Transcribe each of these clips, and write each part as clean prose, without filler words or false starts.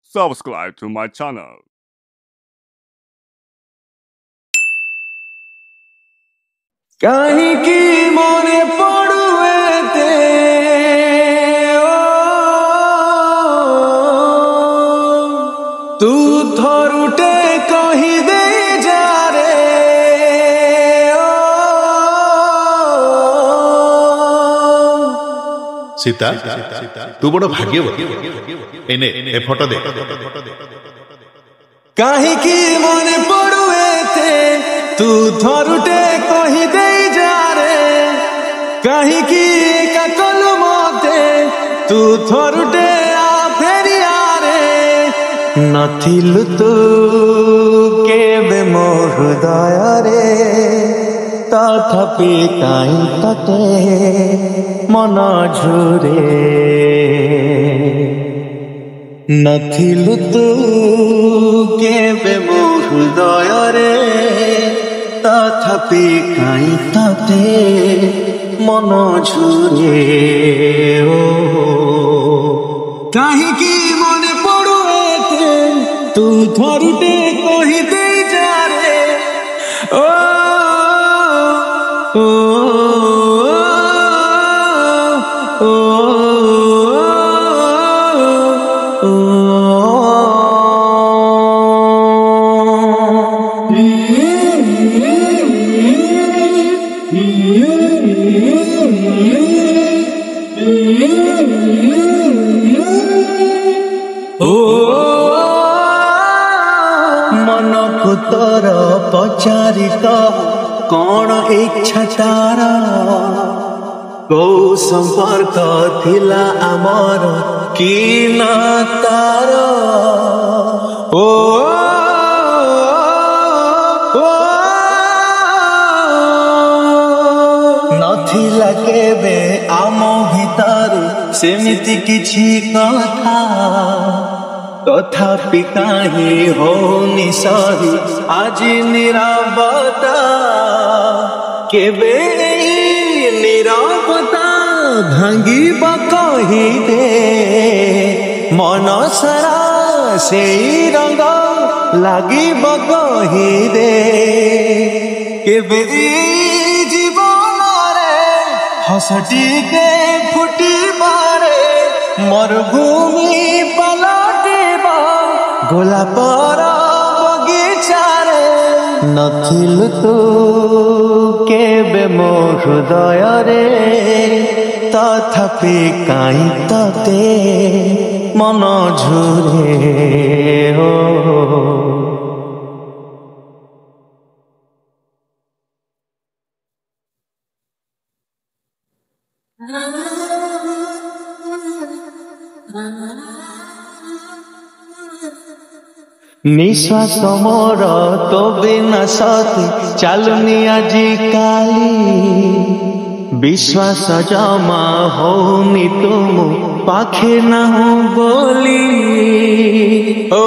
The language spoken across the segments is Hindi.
subscribe to my channel. কাহিকি মনে পড়ুয়েতে তু থরুটে কহি দে যারে सीता तू बड़ भाग्यवती एने ए फोटो दे কাহিকি মনে পড়ুয়েতে তু থরুটে কহি দে যারে কাহিকি একা কলু মতে তু থরুটে আ ফেরিয়ারে নথিলু তু কেবে মো হৃদয়রে তথাপি কাই ততে মন ঝুরে নথিলু তু কেবে মো হৃদয়রে তথাপি কাই ততে মন ঝুরে কাহিকি মনে পড়ুয়েতে তু থরুটে কহি দে যারে ও ও ও मनकु तोर पचारित कौन इच्छा तार कौ संपर्क थिला आमर कि ना तार ओ नथिला केबे आम भितर सेमिति किछि कथा तथापि काहे होनी सही आज निरावता केबे निरावता भांगी कही दे मन सारा से रंग लगी कही दे केबे जीवन रे हसटी के फुटी मारे मरुभूमि गोलापर बगीचारे नथिलु तू केबे मो हृदयरे तथापि काई तते मन झुरे हो निश्वास मोर तो बिना सती चालुनी आजी काली विश्वास जमा होनी तुम पाखे ना हो बोली ओ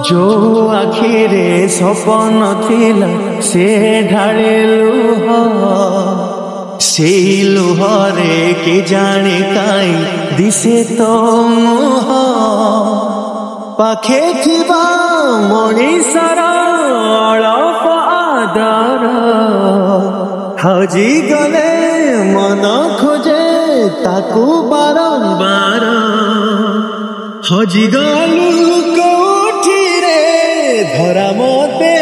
जो आखिरे सपन थिला से ढाळे लुह से लुहरे के जाने काई दिसे तो मुह पाखे थिबा मनीषर अलप आदर हजी गले मन खोजे ताकू बारंबार हजी गलु कोठी रे धरा मते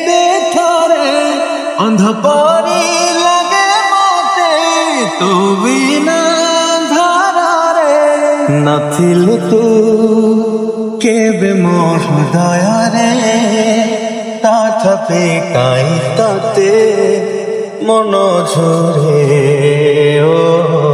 देखरे अंध परी तू बिना धारे नथिलु तू केबे मो हृदयरे तथापि काई तते मन झुरे ओ